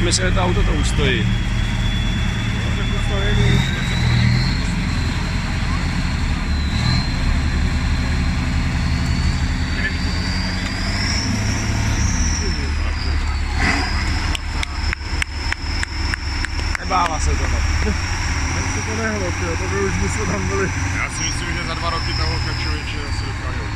myslím, že to auto to ustojí. Nebává se to. To nehlo, to by už my jsme tam byli. Já si myslím, že za 2 roky toho člověče asi dokážou.